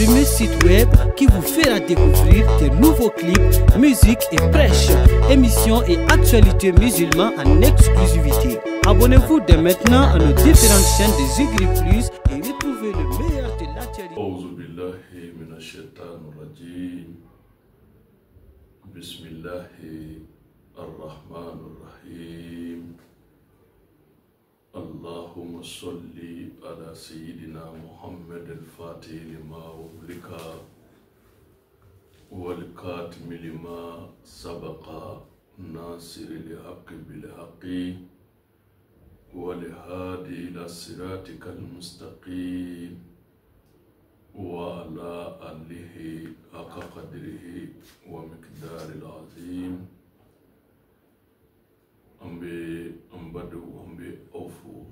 premier site web qui vous fera découvrir de nouveaux clips, musique et prêches, émissions et actualités musulmanes en exclusivité. Abonnez-vous dès maintenant à nos différentes chaînes de Zikiri Plus et retrouvez le meilleur de l'actualité. A'udhu billahi minash shaitanir rajim. Bismillahi ar-Rahmanir Rahim. Allahumma salli ala Sayyidina Muhammad al-Fatih lima ughliqa wal khatim lima sabaqa nasiril haqqi bil haqqi wal hadi ila siratikal mustaqim wa ala alihi haqqa qadrihi wa miqdaril azim. Ambadu ambe ofu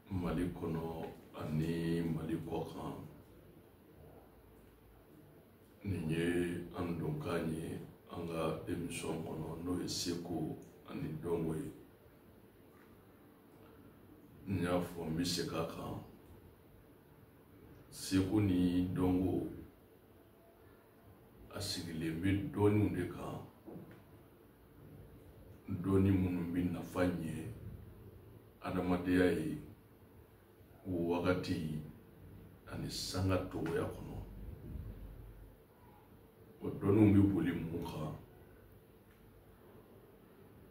malikono ani malikokan ninye andokanye anga emission kono no Seko ani Donko nya fo miseka kan Seko ni Donko asigile be doni de kan doni munu bin nafanye adamadea yi wakati ani sanga to ya kono o donu bi boli muka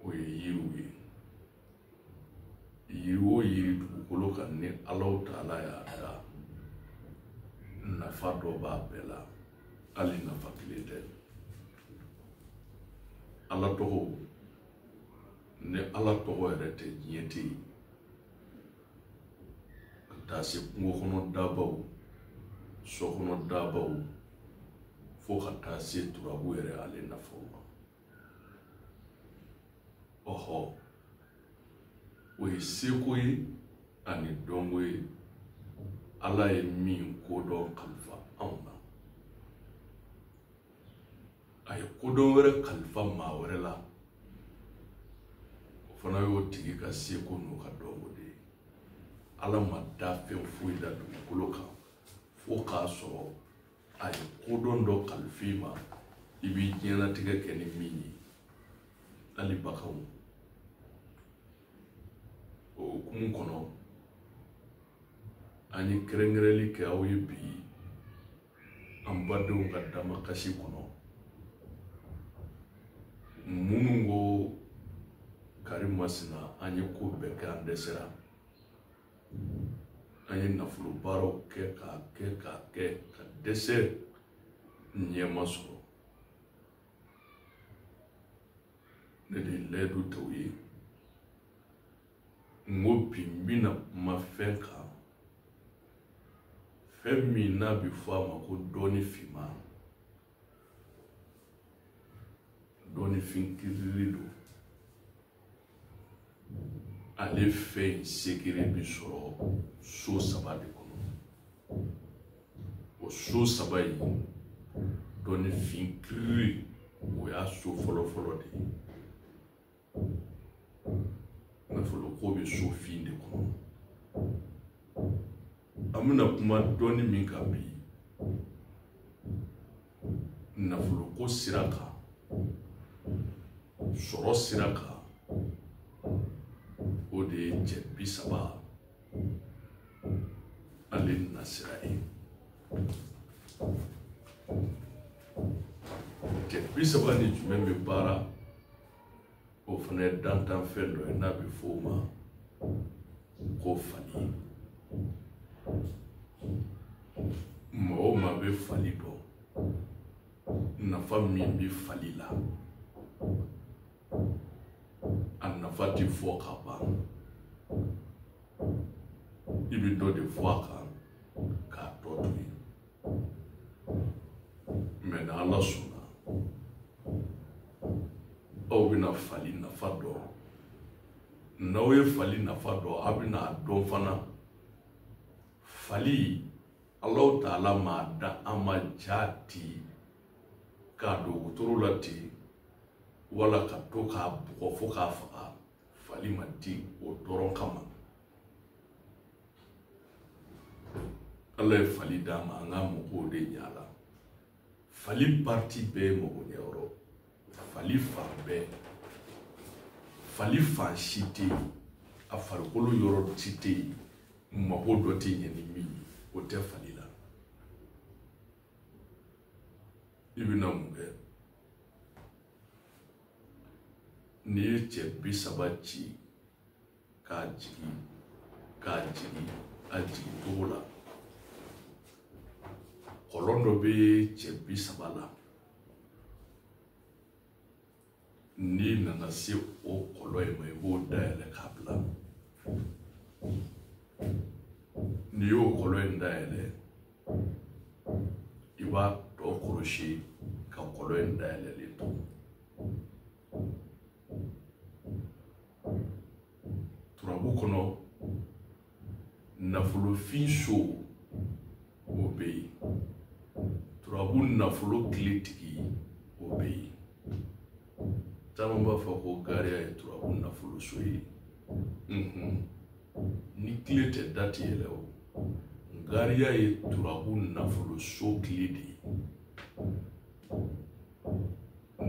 o yiruwe yiwo yiri dugukolo kan ni Allah Ta'ala ya da nafa do ba bela ali nafa kilete Allah to ne Allah tɔgɔ yɛrɛ tɛ diɲɛ tɛ yen ka taa se kungo kɔnɔ dabaw so kɔnɔ dabaw fo ka taa se turabu yɛrɛ ale nafaw ma ɔhɔ o ye Seko ye ani Donko ye Allah ye min kodɔn kalifa anw na a ye kodɔn wɛrɛ kalifa maa wɛrɛ la fana y'o tigi ka Seko n'o ka Donko de ye Ala ma da fɛn foyi la dugukolo kan fo k'a sɔrɔ a ye kodɔn dɔ kalifa ma i b'i diɲɛlatigɛ kɛ ni min ye hali baganw o hukumu kɔnɔ an ye kɛrɛnkɛrɛnli kɛ aw ye bi an badenw ka damakasi kɔnɔ minnu ko Karim masina an ye ko bɛɛ kɛ an dɛsɛra an ye nafolo baaraw kɛ ka dɛsɛ ɲɛma sɔrɔ ne de layidu t'o ye n ko bi n bɛna kuma fɛn kan fɛn min n'a bɛ fɔ a ma ko dɔɔni finma dɔɔni fin kirili don ale fɛn Zikiri bi sɔrɔ so saba de kɔnɔ o so saba yi dɔɔni fin kirili o y'a so fɔlɔ de ye nafolo ko bɛ so fin de kɔnɔ an bɛna kuma dɔɔni min kan bi nafolo ko sira kan sɔrɔ sira kan o de ye cɛ 30 ale nasira ye cɛ 30 ni jumɛn bɛ baara o fana ye dantan fɛn dɔ ye n'a bɛ fɔ o ma ko fali maa o maa bɛ fali dɔn nafa min bɛ fali la a nafa tɛ fɔ ka ban i bɛ dɔ de fɔ a kan k'a tɔ to yen mɛ na Ala sɔnna aw bɛna fali nafa dɔn n'aw ye fali nafa dɔn aw bɛna a dɔn fana fali Allah Ta'ala ma da an ma ja di k'a don wotoro la ten wala ka to k'a bugɔ fo k'a faga fali ma di o dɔrɔn kama Allah ye fali dama an ka mɔgɔw de ɲala fali parti bɛɛ mɔgɔ ɲɛyɔrɔ fali fan bɛɛ fali fan si tɛ yen a farikolo yɔrɔ si tɛ yen mɔgɔ dɔ tɛ ɲɛ ni min ye o tɛ fali la i bɛna mun kɛ n'i ye cɛ 30 ci k'a jigin a jigin cogo la kɔlɔn dɔ bɛ cɛ 30 la n'i nana se o kɔlɔn in ma i b'o dayɛlɛ k'a bila n'i y'o kɔlɔn in dayɛlɛ i b'a tɔ kɔlɔsi ka kɔlɔn in dayɛlɛlen to turabu kɔnɔ nafolofin so o bɛ yen turabu nafolo tiletigi o bɛ yen caman b'a fɔ ko gariya ye turabu nafolo so ye ni tile tɛ da tɛ yɛlɛ o gariya ye turabu nafolo so tile de ye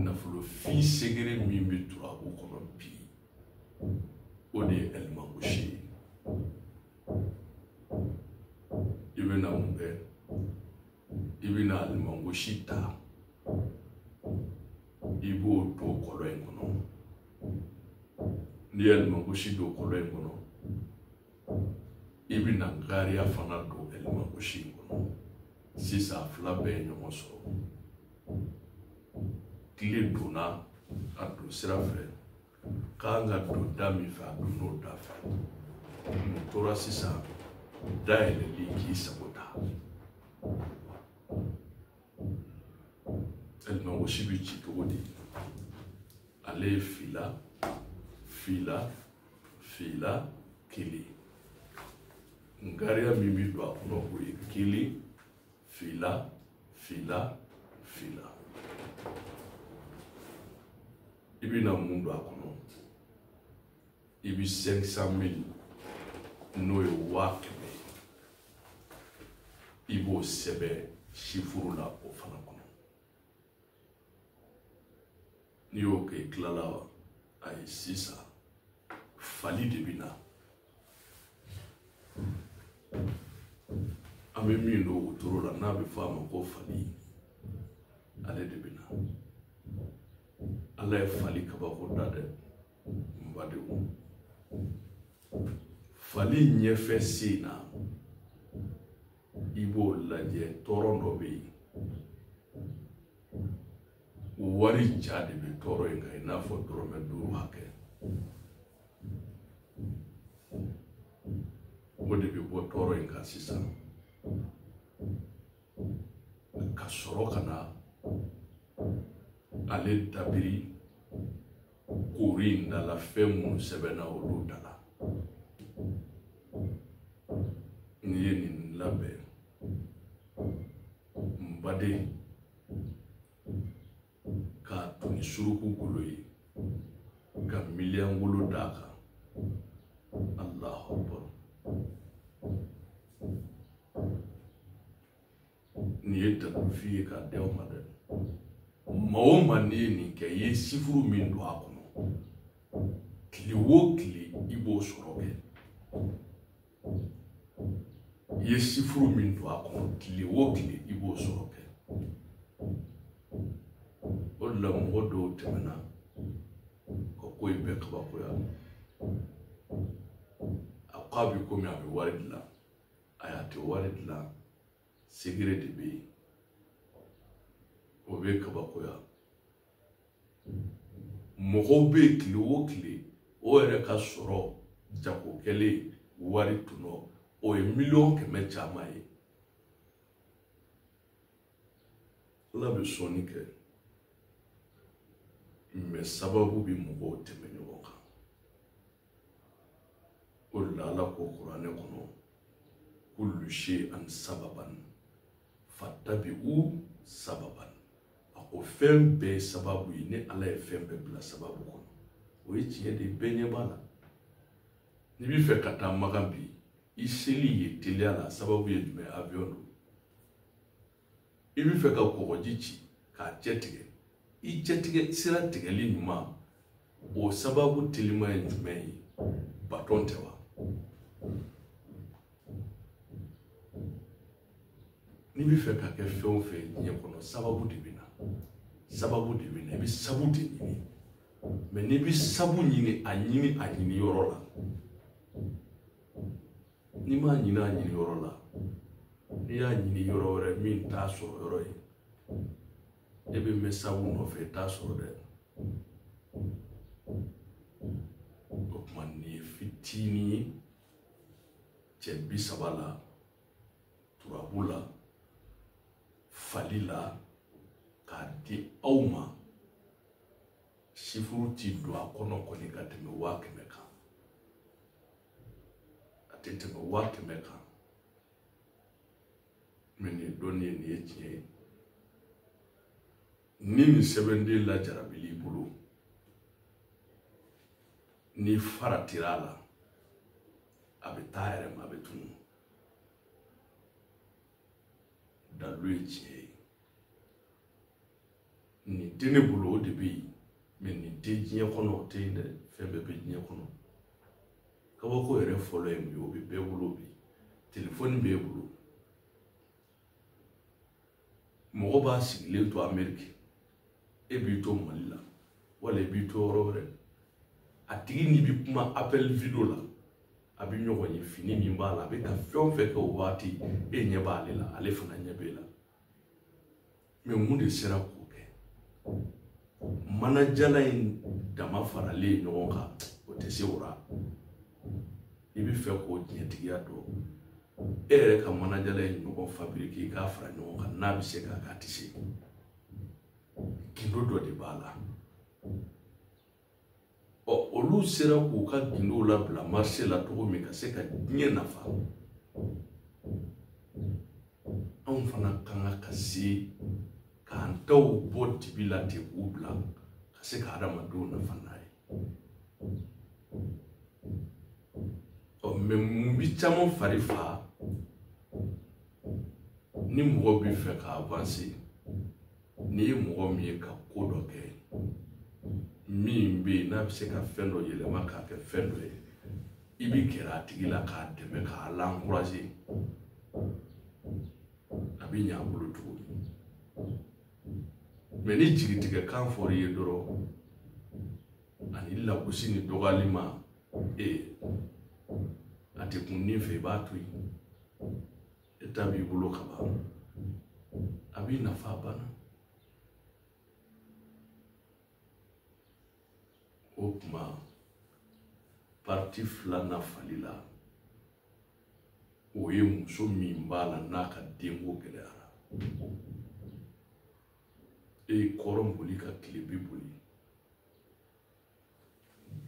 nafolofin segere min bɛ turabu kɔnɔ bi o de ye Magosi ye i bɛna mun kɛ i bɛna Magosi ta i b'o don kɔlɔn in kɔnɔ n'i ye Magosi don kɔlɔn in kɔnɔ i bɛna gariya fana don Magosi in kɔnɔ sisan fila bɛɛ ye ɲɔgɔn sɔrɔ tile donna a don sira fɛ k'an ka don da min fɛ a don n'o da fɛ mun tora sisan dayɛlɛli k'i sago ta Magosi bɛ ci cogo di ale ye fila kelen gariya min bɛ don a kɔnɔ o ye kelen fila i bɛna mun don a kɔnɔ i bɛ 500,000 n'o ye 100,000 i b'o sɛbɛn sifuru la o fana kɔnɔ n'i y'o kɛ i tilala a ye sisan fali de bɛ na an bɛ min don wotoro la n'a bɛ fɔ a ma ko fali ale de bɛ na Allah ye fali kabako da dɛ n badenw fali ɲɛfɛ sen na i b'o lajɛ tɔɔrɔ dɔ bɛ yen wari ja de bɛ tɔɔrɔ in kan i n'a fɔ dɔrɔmɛ 5 hakɛ o de bɛ bɔ tɔɔrɔ in kan sisan ka sɔrɔ ka na ale dabiri kori in da la fɛn minnu sɛbɛnna olu da la n'i ye nin labɛn n baden k'a to ni suruku golo ye ka miliyan golo d'a kan Allahu Akbar nin ye dalufi ye k'a d'aw ma dɛ maa o maa n'i ye nin kɛ i ye sifuru min don a kɔnɔ tile o tile i b'o sɔrɔ kɛ i ye sifuru min don a kɔnɔ tile o tile i b'o sɔrɔ kɛ o de la mɔgɔ dɔw tɛmɛna ka ko in bɛɛ kabakoya a ko a bɛ komi a bɛ wari dilan a y'a tɛ wari dilan segere de bɛ yen o bɛ kabakoya mɔgɔw bɛ yen tile o tile o yɛrɛ ka sɔrɔ jago kɛlen wari tɔnɔ o ye 100,000 caman ye Ala bɛ sɔnni kɛ mɛ sababu bɛ mɔgɔw tɛmɛ ɲɔgɔn kan o de la Ala ko kuranɛ kɔnɔ kullu shay'an sababan fattabi'u sababan a ko fɛn bɛɛ ye sababu ye ni Ala ye fɛn bɛɛ bila sababu kɔnɔ o ye tiɲɛ de bɛɛ ɲɛ b'a la n'i bɛ fɛ ka taa Makan bi iseli ye teliya la sababu ye jumɛn avion do i bɛ fɛ ka kɔgɔji ci k'a cɛ tigɛ i cɛ tigɛ sira tigɛli ɲuman o sababu telima ye jumɛn ye baton tɛ wa n'i bɛ fɛ ka kɛ fɛn o fɛn diɲɛ kɔnɔ sababu de bɛ na i bɛ sabu de ɲini mais n'i bɛ sabu ɲini a ɲini yɔrɔ la n'i m'a ɲini a ɲini yɔrɔ la n'i y'a ɲini yɔrɔ wɛrɛ min t'a sɔrɔ yɔrɔ ye e bɛ mɛn sabu nɔfɛ i t'a sɔrɔ dɛ o tuma nin ye fitinin ye cɛ 30 la turabu la fali la k'a di aw ma sifuru ti don a kɔnɔ kɔni ka tɛmɛ 100,000 kan a tɛ tɛmɛ 100,000 kan mais nin dɔnni ye nin ye tiɲɛ ye ni nin sɛbɛnden lajarabili i bolo ni faratira a la a bɛ taa a yɛrɛ ma a bɛ tunu dalu ye tiɲɛ ye nin tɛ ne bolo o de bɛ yen mais nin tɛ diɲɛ kɔnɔ o tɛ yen dɛ fɛn bɛɛ bɛ diɲɛ kɔnɔ kabako yɛrɛ fɔlɔ ye mun ye o bɛ bɛɛ bolo bi telefɔni b'e bolo mɔgɔ b'a sigilen to Amérique e b'i to Mali la wala e b'i to yɔrɔ wɛrɛ a tigi ni bɛ kuma appel video la a bɛ ɲɔgɔn ye fini min b'a la a bɛ ka fɛn o fɛn kɛ o waati e ɲɛ b'ale la ale fana ɲɛ b'e la mais mun de sera k'o kɛ manajala in dama faralen ɲɔgɔn kan o tɛ se o ra i bɛ fɛ k'o diɲɛtigiya dɔn e yɛrɛ ka manajala in ɲɔgɔn fabriquer i k'a fara ɲɔgɔn kan n'a bɛ se k'a k'a tɛ se gindo dɔ de b'a la olu sera k'u ka gindo labila marché la cogo min ka se ka diɲɛ nafa anw fana kan ka se k'an taw bɔ dibi la ten k'u bila ka se ka adamadenw nafa n'a ye mais mun bi caman fari fa ni mɔgɔ bɛ fɛ ka avancer ni ye mɔgɔ min ye ka ko dɔ kɛ min bɛ yen n'a bɛ se ka fɛn dɔ yɛlɛma k'a kɛ fɛn dɔ ye i bɛ gɛrɛ a tigi la k'a dɛmɛ k'a l'encourager a bɛ ɲɛ a bolo cogo min mais ni jigitigɛ kan fɔra i ye dɔrɔn ani lagosi ni dɔgɔyali ma a tɛ kun nin fɛ i b'a to yen e ta b'i bolo ka ban a b'i nafa banna o tuma parti 2 fali la o ye muso min b'a la n'a ka denko gɛlɛyara e kɔrɔn boli ka tile bi boli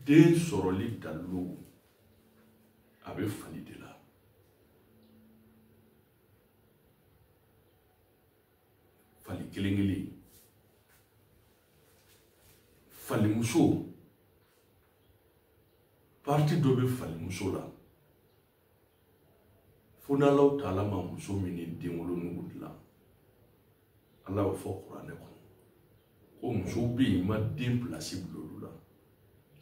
den sɔrɔli dalu a bɛ fali de la fali kelen falimuso parti dɔ bɛ falimuso la fo n'Alaw Taala ma muso min ni den wolonugu dilan Ala y'o fɔ kuranɛ kɔnɔ ko musow bɛ yen ma den place bila olu la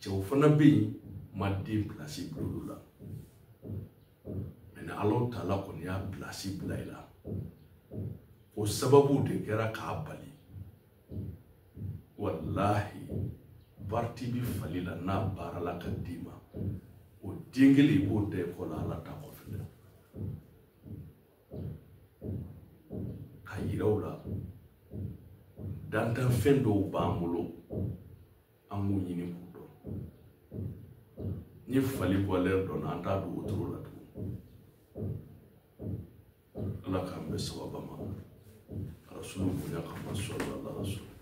cɛw fana bɛ yen ma den place bila olu la mais Alaw Taala kɔni y'a place bila i la o sababu de kɛra k'a bali wallahi parti bi fali la n'a baara la ka d'i ma o den kelen i b'o da ekɔli la Ala ta kɔfɛ dɛ ka yira u la dantanfɛn dɔw b'an bolo an b'u ɲini k'u dɔn ni fali valeur dɔnna an t'a don wotoro la tugun Ala k'an bɛ sababa ma Rasulu bonya kama sallallahu alaihi wa sallam